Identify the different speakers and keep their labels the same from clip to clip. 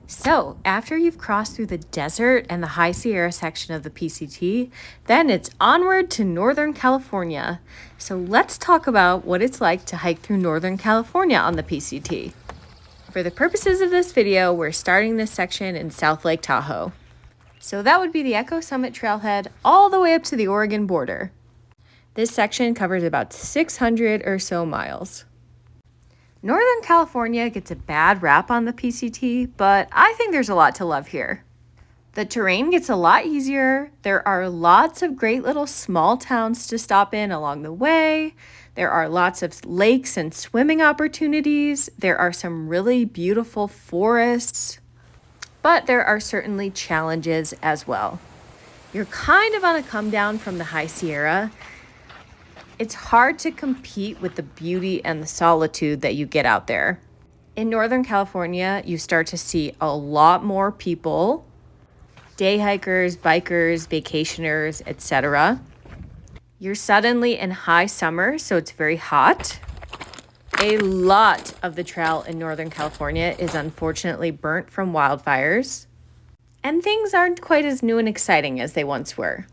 Speaker 1: So, after you've crossed through the desert and the High Sierra section of the PCT, then it's onward to Northern California. So, let's talk about what it's like to hike through Northern California on the PCT. For the purposes of this video, we're starting this section in South Lake Tahoe. So, that would be the Echo Summit trailhead all the way up to the Oregon border. This section covers about 600 or so miles. Northern California gets a bad rap on the PCT, but I think there's a lot to love here. The terrain gets a lot easier. There are lots of great little small towns to stop in along the way. There are lots of lakes and swimming opportunities. There are some really beautiful forests, but there are certainly challenges as well. You're kind of on a come down from the High Sierra. It's hard to compete with the beauty and the solitude that you get out there. In Northern California, you start to see a lot more people, day hikers, bikers, vacationers, etc. You're suddenly in high summer, so it's very hot. A lot of the trail in Northern California is unfortunately burnt from wildfires, and things aren't quite as new and exciting as they once were.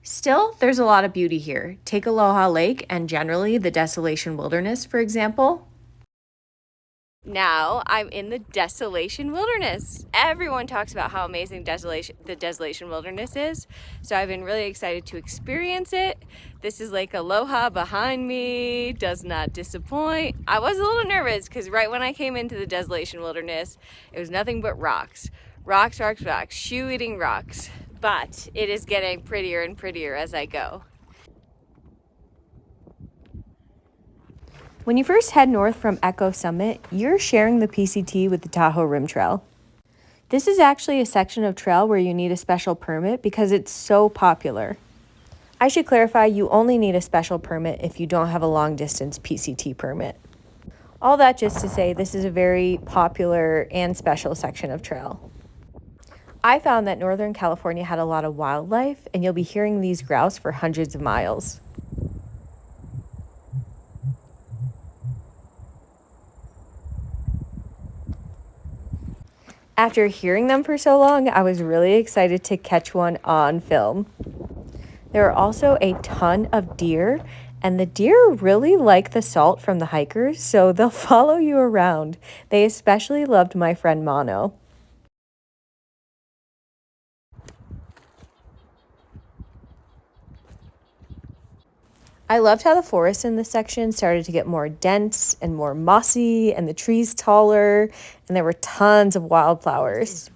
Speaker 1: Still, there's a lot of beauty here. Take Aloha Lake and generally the Desolation Wilderness, for example. Now I'm in the Desolation Wilderness. Everyone talks about how amazing the Desolation Wilderness is, so I've been really excited to experience it. This is Lake Aloha behind me, does not disappoint. I was a little nervous because right when I came into the Desolation Wilderness, it was nothing but rocks. Rocks, rocks, rocks, shoe-eating rocks. But it is getting prettier and prettier as I go. When you first head north from Echo Summit, you're sharing the PCT with the Tahoe Rim Trail. This is actually a section of trail where you need a special permit because it's so popular. I should clarify, you only need a special permit if you don't have a long distance PCT permit. All that just to say this is a very popular and special section of trail. I found that Northern California had a lot of wildlife, and you'll be hearing these grouse for hundreds of miles. After hearing them for so long, I was really excited to catch one on film. There are also a ton of deer, and the deer really like the salt from the hikers, so they'll follow you around. They especially loved my friend Mono. I loved how the forest in this section started to get more dense and more mossy and the trees taller, and there were tons of wildflowers.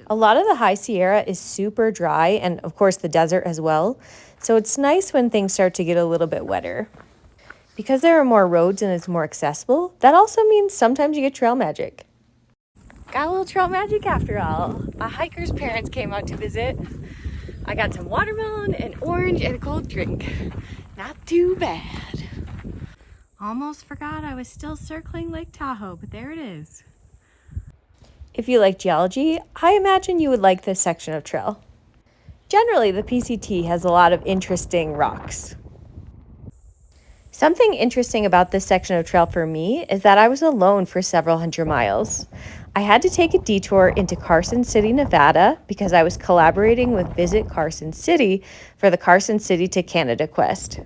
Speaker 1: A lot of the High Sierra is super dry and of course the desert as well, so it's nice when things start to get a little bit wetter. Because there are more roads and it's more accessible, that also means sometimes you get trail magic. Got a little trail magic after all. My hiker's parents came out to visit. I got some watermelon, an orange, and a cold drink. Not too bad. Almost forgot I was still circling Lake Tahoe, but there it is. If you like geology, I imagine you would like this section of trail. Generally, the PCT has a lot of interesting rocks. Something interesting about this section of trail for me is that I was alone for several hundred miles. I had to take a detour into Carson City, Nevada, because I was collaborating with Visit Carson City for the Carson City to Canada quest.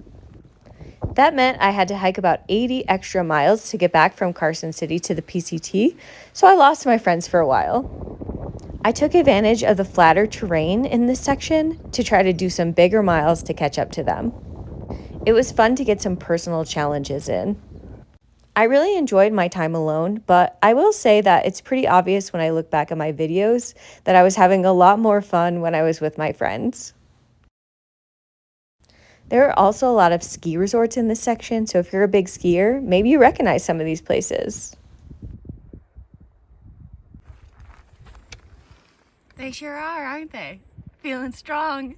Speaker 1: That meant I had to hike about 80 extra miles to get back from Carson City to the PCT, so I lost my friends for a while. I took advantage of the flatter terrain in this section to try to do some bigger miles to catch up to them. It was fun to get some personal challenges in. I really enjoyed my time alone, but I will say that it's pretty obvious when I look back at my videos that I was having a lot more fun when I was with my friends. There are also a lot of ski resorts in this section, so if you're a big skier, maybe you recognize some of these places. They sure are, aren't they? Feeling strong.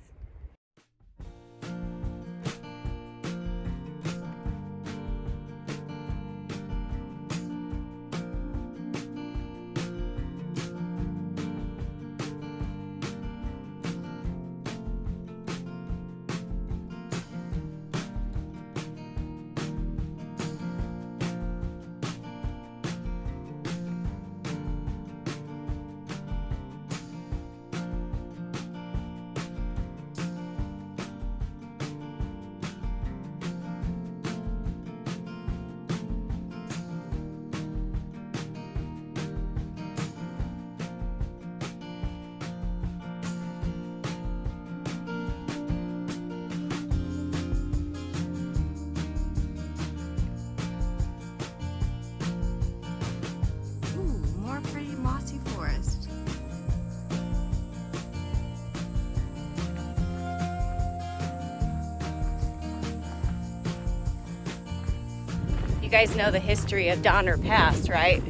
Speaker 1: guys know the history of Donner Pass, right?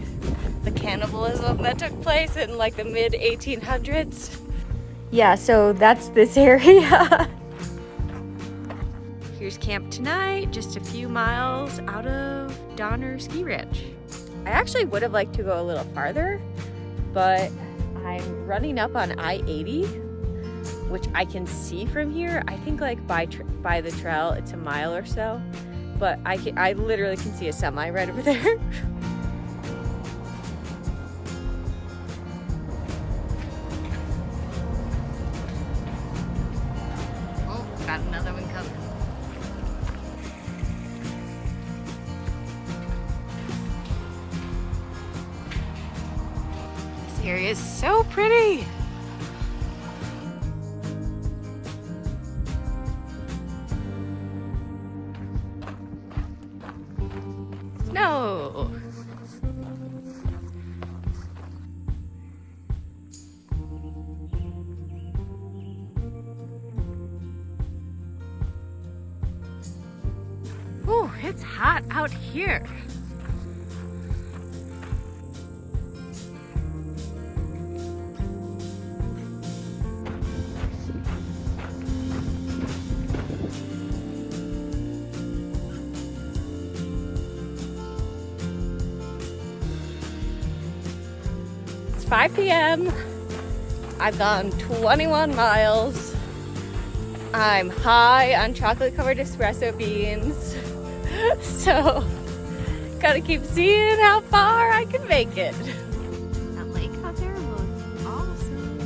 Speaker 1: The cannibalism that took place in like the mid 1800s. Yeah, so that's this area. Here's camp tonight, just a few miles out of Donner Ski Ranch. I actually would have liked to go a little farther, but I'm running up on I-80, which I can see from here. I think like by the trail, it's a mile or so, but I literally can see a semi right over there. Oh, got another one coming. This area is so pretty. Snow. Ooh, it's hot out here. It's 5 p.m. I've gone 21 miles. I'm high on chocolate covered espresso beans. So, gotta keep seeing how far I can make it. That lake out there looks awesome.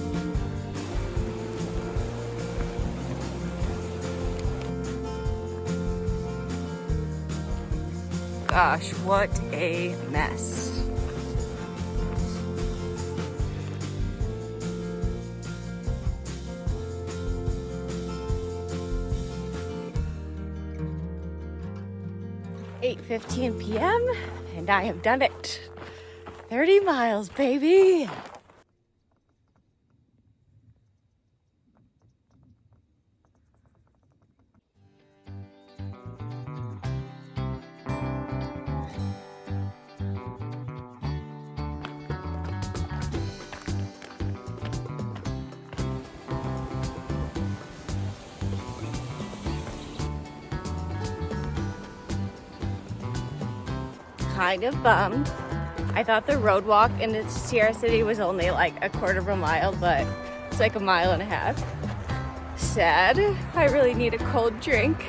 Speaker 1: Gosh, what a mess. It's 8:15 p.m. and I have done it. 30 miles, baby. Kind of bummed. I thought the road walk into Sierra City was only like a quarter of a mile, but it's like a mile and a half. Sad. I really need a cold drink.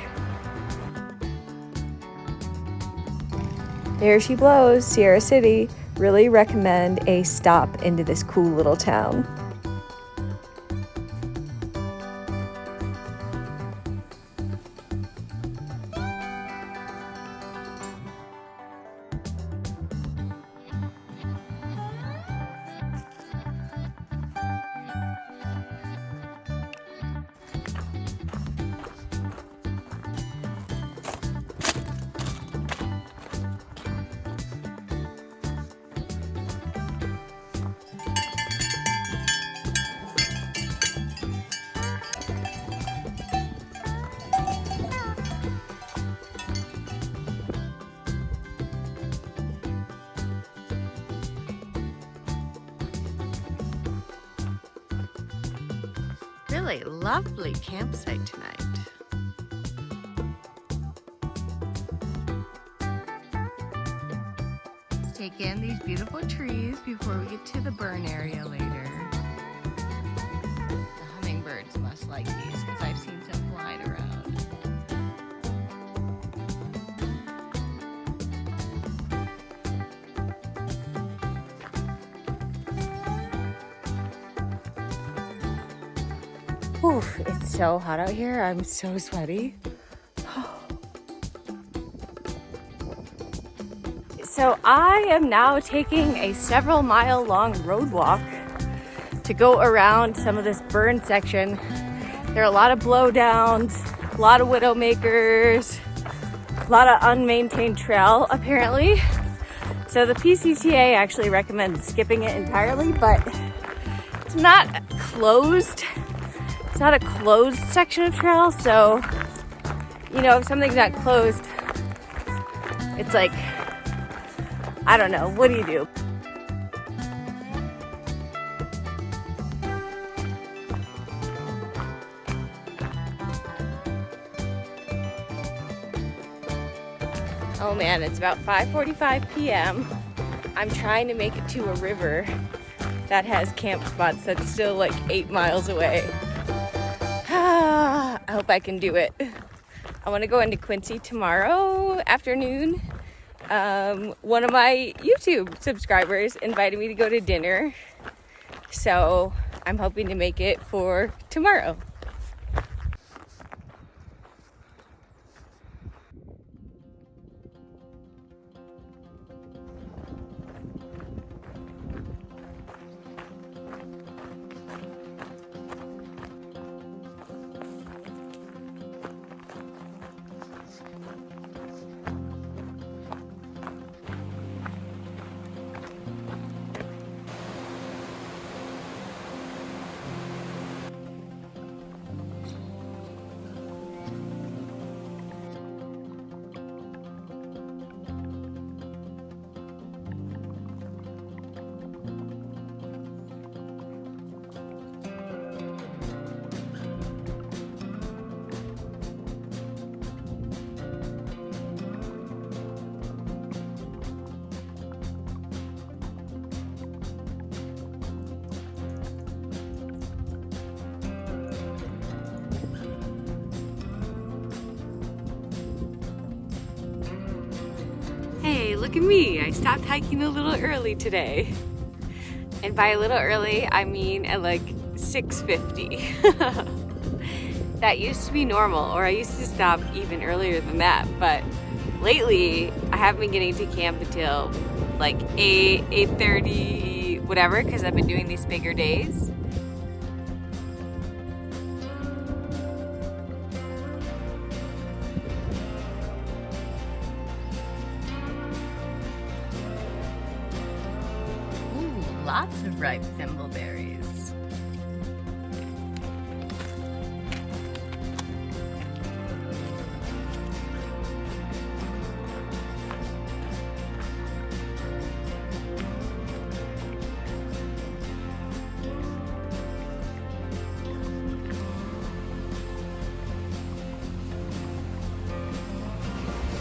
Speaker 1: There she blows, Sierra City. Really recommend a stop into this cool little town. Really lovely campsite tonight. Let's take in these beautiful trees before we get to the burn area later. The hummingbirds must like these because I've seen some flying around. Oof, it's so hot out here. I'm so sweaty. So I am now taking a several mile long road walk to go around some of this burn section. There are a lot of blowdowns, a lot of widowmakers, a lot of unmaintained trail apparently. So the PCTA actually recommends skipping it entirely, but it's not closed. It's not a closed section of trail, so, you know, if something's not closed, it's like I don't know. What do you do? Oh man, it's about 5:45 p.m. I'm trying to make it to a river that has camp spots that's still like 8 miles away. I hope I can do it. I want to go into Quincy tomorrow afternoon. One of my YouTube subscribers invited me to go to dinner, so I'm hoping to make it for tomorrow. Hey, look at me. I stopped hiking a little early today. And by a little early, I mean at like 6:50. That used to be normal, or I used to stop even earlier than that. But lately, I haven't been getting to camp until like 8, 8:30, whatever, because I've been doing these bigger days. Lots of ripe thimbleberries.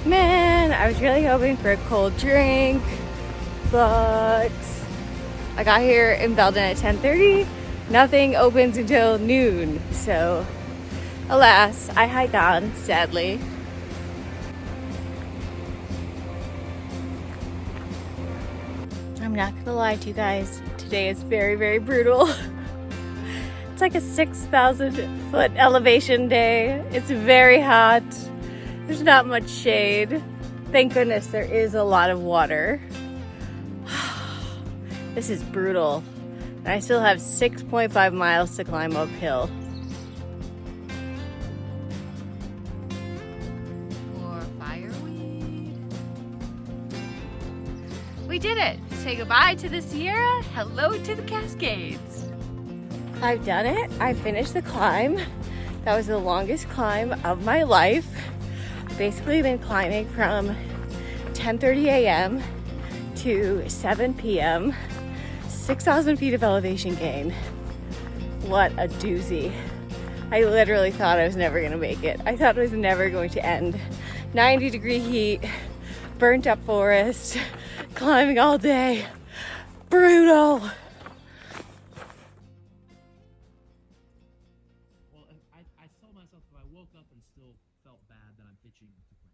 Speaker 1: Man, I was really hoping for a cold drink, but I got here in Belden at 10:30. Nothing opens until noon, so alas, I hike on, sadly. I'm not gonna lie to you guys, today is very, very brutal. It's like a 6,000 foot elevation day. It's very hot. There's not much shade. Thank goodness there is a lot of water. This is brutal. And I still have 6.5 miles to climb uphill. More fireweed. We did it! Say goodbye to the Sierra, hello to the Cascades. I've done it. I finished the climb. That was the longest climb of my life. Basically been climbing from 10:30 a.m. to 7 p.m. 6,000 feet of elevation gain. What a doozy. I literally thought I was never gonna make it. I thought it was never going to end. 90-degree heat, burnt up forest, climbing all day. Brutal.
Speaker 2: Well, I told myself if I woke up and still felt bad, then I'm pitching to Quincy.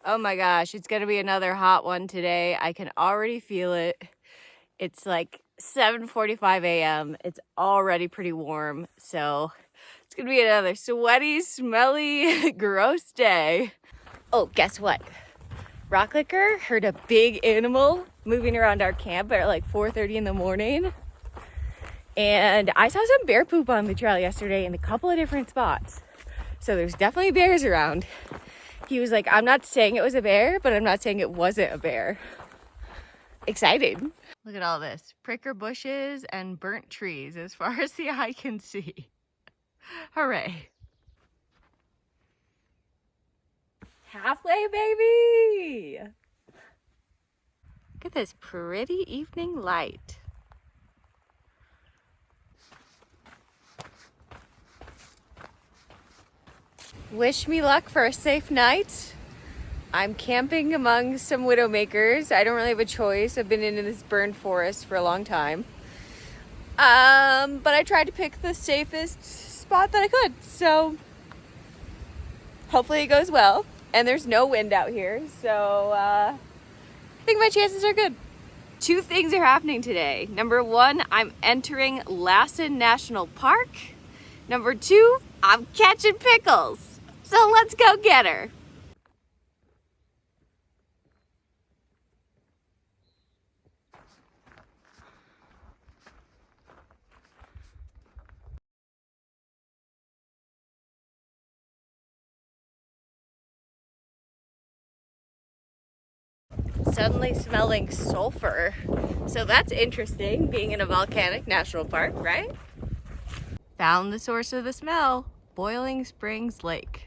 Speaker 1: Oh my gosh, it's gonna be another hot one today. I can already feel it. It's like 7:45 a.m. It's already pretty warm, so it's gonna be another sweaty, smelly, gross day. Oh, guess what? Rock Licker heard a big animal moving around our camp at like 4:30 in the morning. And I saw some bear poop on the trail yesterday in a couple of different spots. So there's definitely bears around. He was like, I'm not saying it was a bear, but I'm not saying it wasn't a bear. Excited. Look at all this. Pricker bushes and burnt trees as far as the eye can see. Hooray. Halfway, baby! Look at this pretty evening light. Wish me luck for a safe night. I'm camping among some widowmakers. I don't really have a choice. I've been in this burned forest for a long time. But I tried to pick the safest spot that I could. So hopefully it goes well. And there's no wind out here. So I think my chances are good. Two things are happening today. Number one, I'm entering Lassen National Park. Number two, I'm catching pickles. So let's go get her. Suddenly smelling sulfur. So that's interesting, being in a volcanic national park, right? Found the source of the smell, Boiling Springs Lake.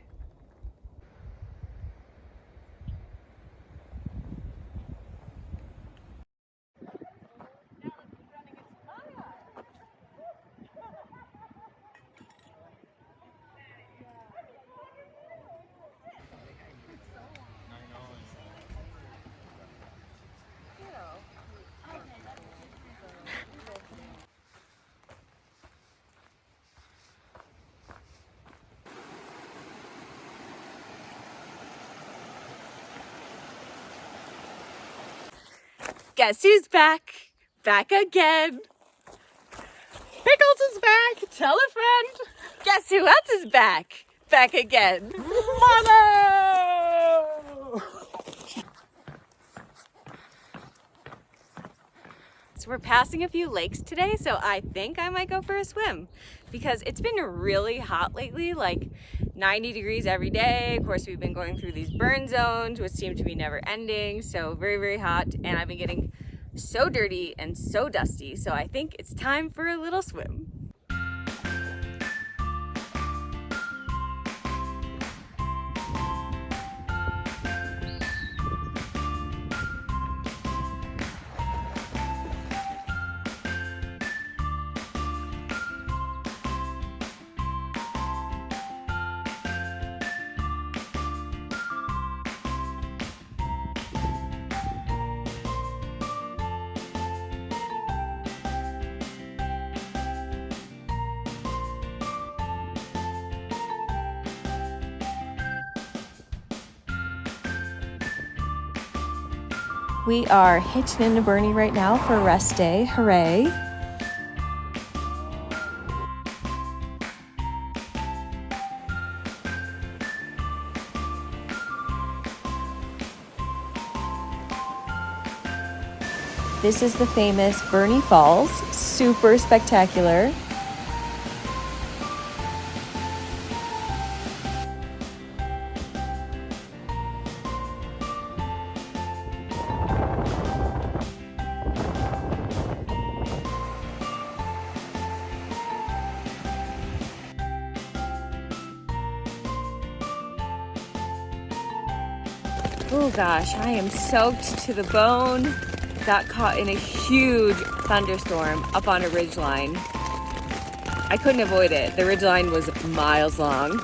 Speaker 1: Guess who's back? Back again. Pickles is back. Tell a friend. Guess who else is back? Back again. Mother! So we're passing a few lakes today, so I think I might go for a swim because it's been really hot lately, like 90 degrees every day. Of course, we've been going through these burn zones, which seem to be never ending. So very, very hot. And I've been getting so dirty and so dusty. So I think it's time for a little swim. We are hitching into Burney right now for rest day. Hooray. This is the famous Burney Falls. Super spectacular. Oh gosh, I am soaked to the bone. Got caught in a huge thunderstorm up on a ridgeline. I couldn't avoid it. The ridgeline was miles long.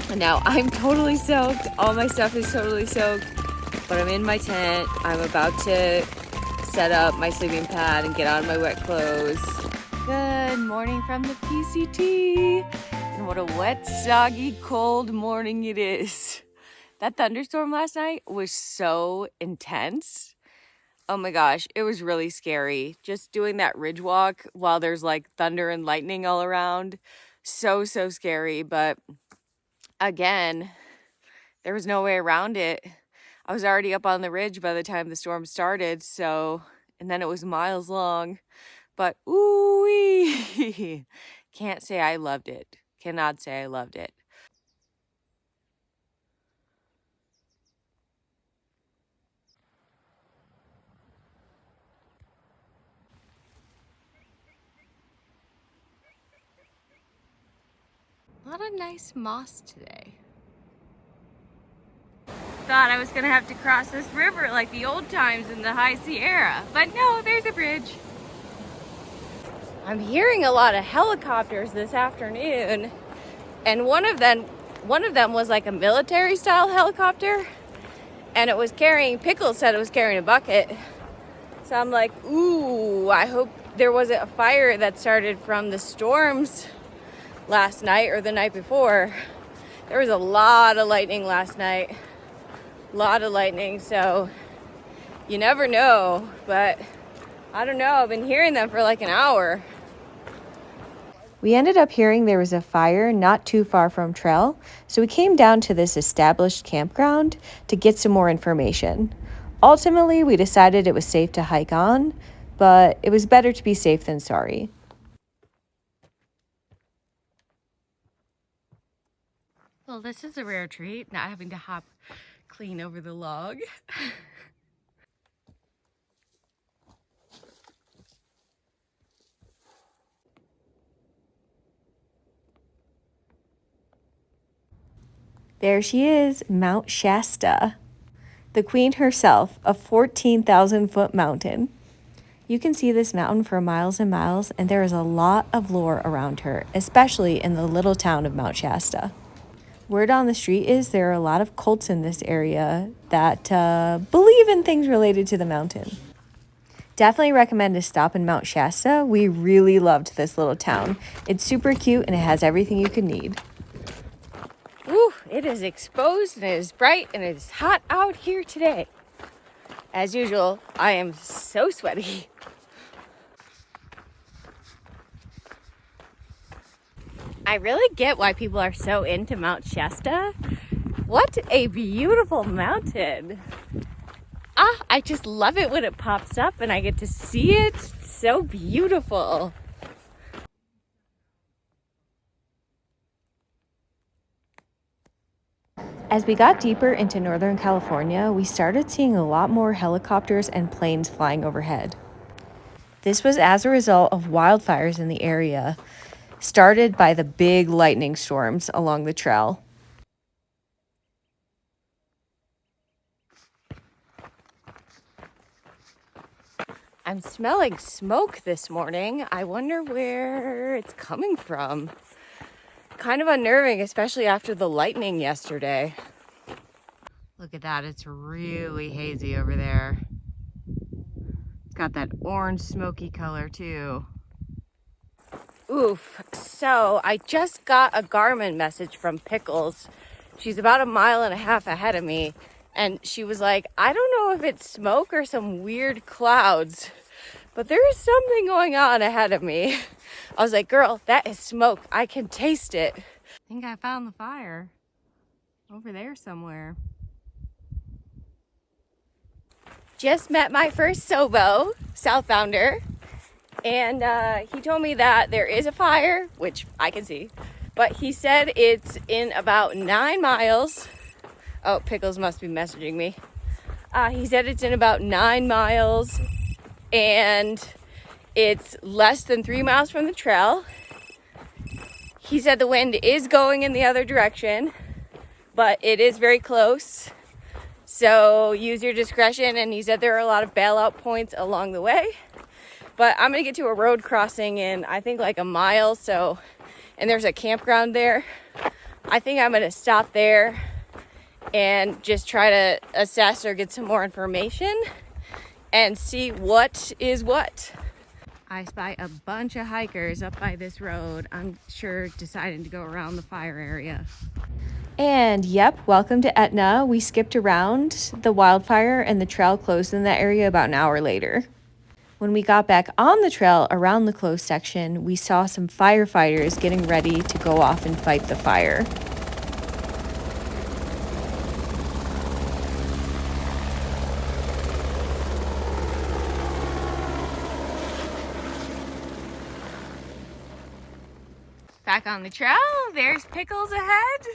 Speaker 1: And now I'm totally soaked. All my stuff is totally soaked. But I'm in my tent. I'm about to set up my sleeping pad and get out of my wet clothes. Good morning from the PCT. And what a wet, soggy, cold morning it is. That thunderstorm last night was so intense. Oh my gosh, it was really scary. Just doing that ridge walk while there's like thunder and lightning all around. So scary. But again, there was no way around it. I was already up on the ridge by the time the storm started. So, and then it was miles long. But ooh-wee. Can't say I loved it. Cannot say I loved it. A lot of nice moss today. thought I was gonna have to cross this river like the old times in the High Sierra, but no, there's a bridge. I'm hearing a lot of helicopters this afternoon, and one of them was like a military style helicopter, and it was carrying, Pickles said it was carrying a bucket. So I'm like, ooh, I hope there wasn't a fire that started from the storms last night or the night before. There was a lot of lightning last night. A lot of lightning, so you never know, but I don't know, I've been hearing them for like an hour. We ended up hearing there was a fire not too far from trail, so we came down to this established campground to get some more information. Ultimately, we decided it was safe to hike on, but it was better to be safe than sorry. Well, this is a rare treat, not having to hop clean over the log. There she is, Mount Shasta. The queen herself, a 14,000-foot mountain. You can see this mountain for miles and miles, and there is a lot of lore around her, especially in the little town of Mount Shasta. Word on the street is there are a lot of cults in this area that believe in things related to the mountain. Definitely recommend to stop in Mount Shasta. We really loved this little town. It's super cute and it has everything you could need. Woo, it is exposed and it is bright and it is hot out here today. As usual, I am so sweaty. I really get why people are so into Mount Shasta. What a beautiful mountain. I just love it when it pops up and I get to see it. It's so beautiful. As we got deeper into Northern California, we started seeing a lot more helicopters and planes flying overhead. This was as a result of wildfires in the area, started by the big lightning storms along the trail. I'm smelling smoke this morning. I wonder where it's coming from. Kind of unnerving, especially after the lightning yesterday. Look at that, it's really hazy over there. It's got that orange smoky color too. Oof, so I just got a Garmin message from Pickles. She's about 1.5 miles ahead of me. And she was like, I don't know if it's smoke or some weird clouds, but there is something going on ahead of me. I was like, girl, that is smoke. I can taste it. I think I found the fire over there somewhere. Just met my first Sobo, southbounder, and he told me that there is a fire, which I can see, but he said it's in about 9 miles. Oh, Pickles must be messaging me. He said it's in about 9 miles and it's less than 3 miles from the trail. He said the wind is going in the other direction, but it is very close. So use your discretion. And he said there are a lot of bailout points along the way. But I'm gonna get to a road crossing in, I think, like 1 mile. And there's a campground there. I think I'm gonna stop there and just try to assess or get some more information and see what is what. I spy a bunch of hikers up by this road. I'm sure deciding to go around the fire area. And yep, welcome to Etna. We skipped around the wildfire and the trail closed in that area about an hour later. When we got back on the trail around the closed section, we saw some firefighters getting ready to go off and fight the fire. Back on the trail, there's Pickles ahead.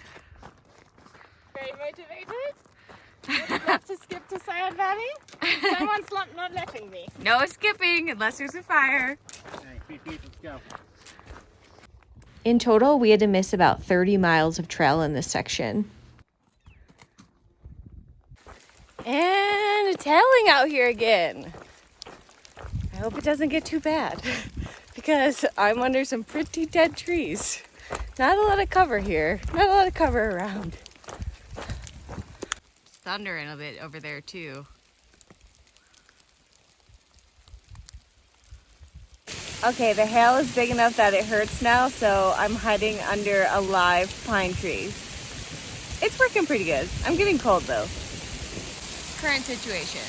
Speaker 3: Very motivated. Would love to skip to Sand Valley. Someone's not letting me.
Speaker 1: No skipping unless there's a fire.
Speaker 2: Okay, let's go.
Speaker 1: In total, we had to miss about 30 miles of trail in this section. And it's hailing out here again. I hope it doesn't get too bad because I'm under some pretty dead trees. Not a lot of cover here, not a lot of cover around. It's thundering a bit over there too. Okay, the hail is big enough that it hurts now, so I'm hiding under a live pine tree. It's working pretty good. I'm getting cold though. Current situation.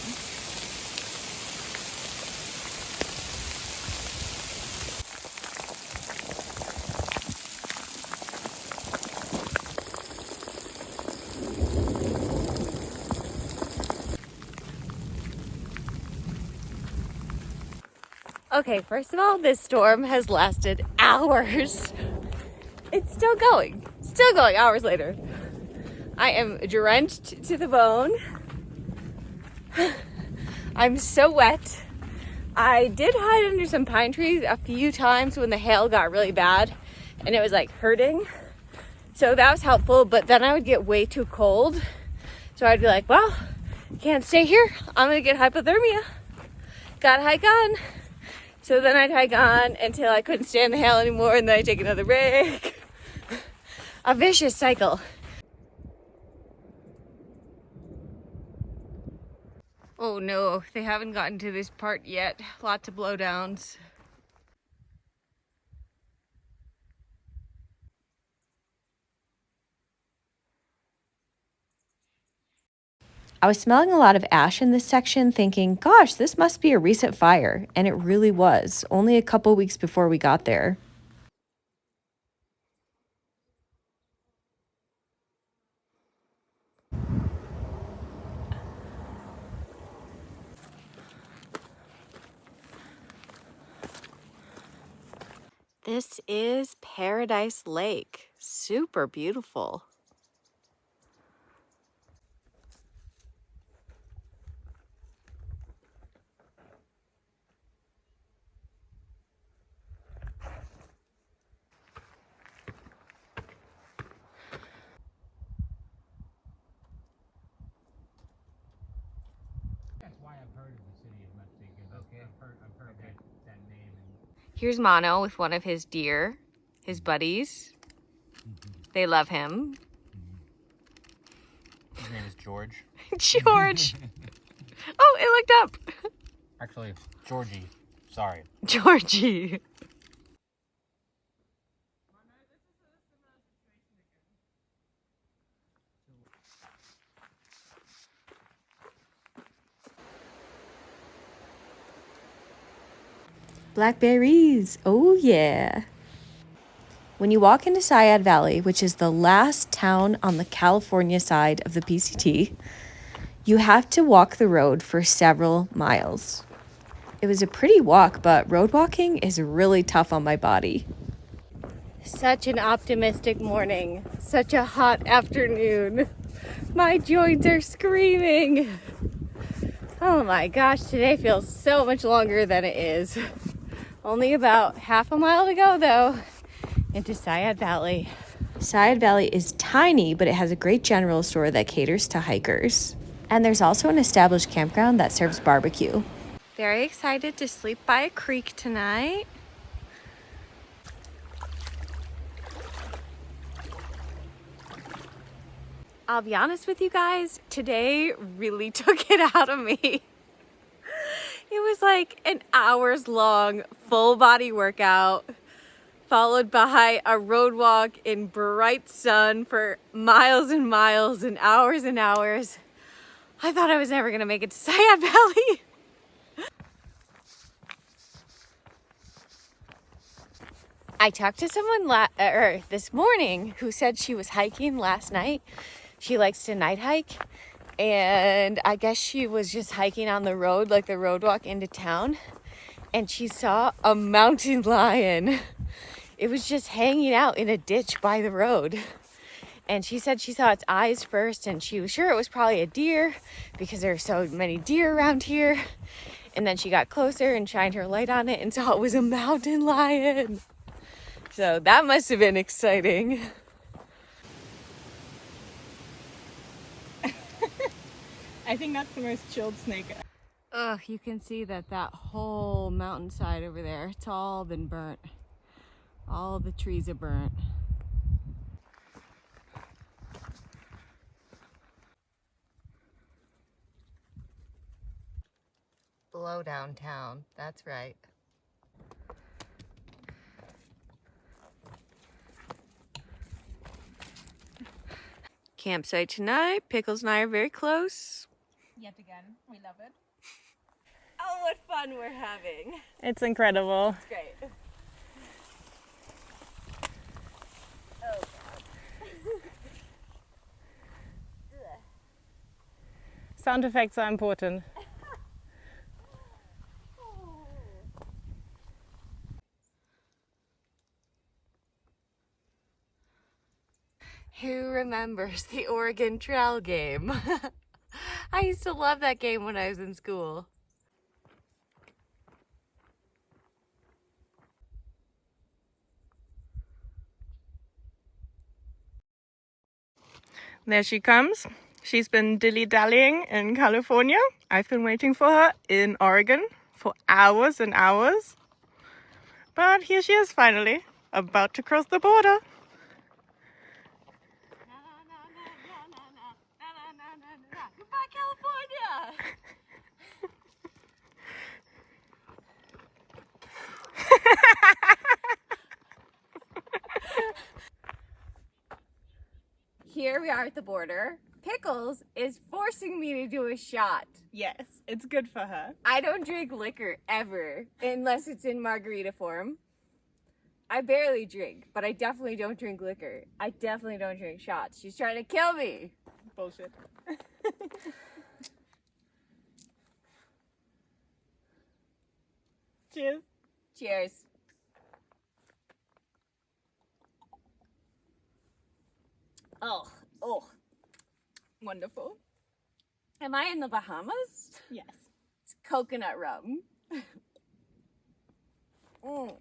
Speaker 1: Okay, first of all, this storm has lasted hours. It's still going hours later. I am drenched to the bone. I'm so wet. I did hide under some pine trees a few times when the hail got really bad and it was like hurting. So that was helpful, but then I would get way too cold. So I'd be like, well, can't stay here. I'm gonna get hypothermia. Gotta hike on. So then I'd hike on until I couldn't stand the hail anymore, and then I'd take another break. A vicious cycle. Oh no, they haven't gotten to this part yet. Lots of blowdowns. I was smelling a lot of ash in this section, thinking, gosh, this must be a recent fire. And it really was, only a couple weeks before we got there. This is Paradise Lake. Super beautiful.
Speaker 2: That's why I've heard of the city of Muskeg. Okay. I've heard that name.
Speaker 1: Here's Mono with one of his deer, his buddies. They love him.
Speaker 2: His name is George.
Speaker 1: George. Oh, it looked up.
Speaker 2: Actually, Georgie. Sorry.
Speaker 1: Georgie. Blackberries. Oh, yeah. When you walk into Sayad Valley, which is the last town on the California side of the PCT, you have to walk the road for several miles. It was a pretty walk, but road walking is really tough on my body. Such an optimistic morning. Such a hot afternoon. My joints are screaming. Oh my gosh, today feels so much longer than it is. Only about half a mile to go though into Sayad Valley. Sayad Valley is tiny, but it has a great general store that caters to hikers. And there's also an established campground that serves barbecue. Very excited to sleep by a creek tonight. I'll be honest with you guys, today really took it out of me. It was like an hours long full body workout, followed by a road walk in bright sun for miles and miles and hours. I thought I was never gonna make it to Sayad Valley. I talked to someone this morning who said she was hiking last night. She likes to night hike. And I guess she was just hiking on the road, like the road walk into town, and she saw a mountain lion. It was just hanging out in a ditch by the road. And she said she saw its eyes first, and she was sure it was probably a deer because there are so many deer around here. And then she got closer and shined her light on it and saw it was a mountain lion. So that must have been exciting.
Speaker 3: I I think that's the most chilled snake.
Speaker 1: Ugh, you can see that whole mountainside over there, it's all been burnt. All the trees are burnt. Below downtown, that's right. Campsite tonight. Pickles and I are very close.
Speaker 3: Yet again, we love it.
Speaker 1: Oh, what fun we're having.
Speaker 3: It's incredible.
Speaker 1: It's great. Oh, God.
Speaker 3: Sound effects are important.
Speaker 1: Who remembers the Oregon Trail game? I used to love that game when I was in school.
Speaker 3: There she comes. She's been dilly-dallying in California. I've been waiting for her in Oregon for hours and hours. But here she is finally, about to cross the border.
Speaker 1: Goodbye, California! Here we are at the border. Pickles is forcing me to do a shot.
Speaker 3: Yes, it's good for her.
Speaker 1: I don't drink liquor ever, unless it's in margarita form. I barely drink, but I definitely don't drink liquor. I definitely don't drink shots. She's trying to kill me.
Speaker 3: Bullshit. Cheers.
Speaker 1: Cheers. Oh, wonderful. Am I in the Bahamas?
Speaker 3: Yes.
Speaker 1: It's coconut rum. Oh.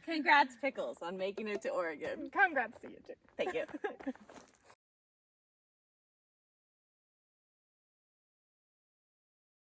Speaker 1: Congrats, Pickles, on making it to Oregon.
Speaker 3: Congrats to you too.
Speaker 1: Thank you.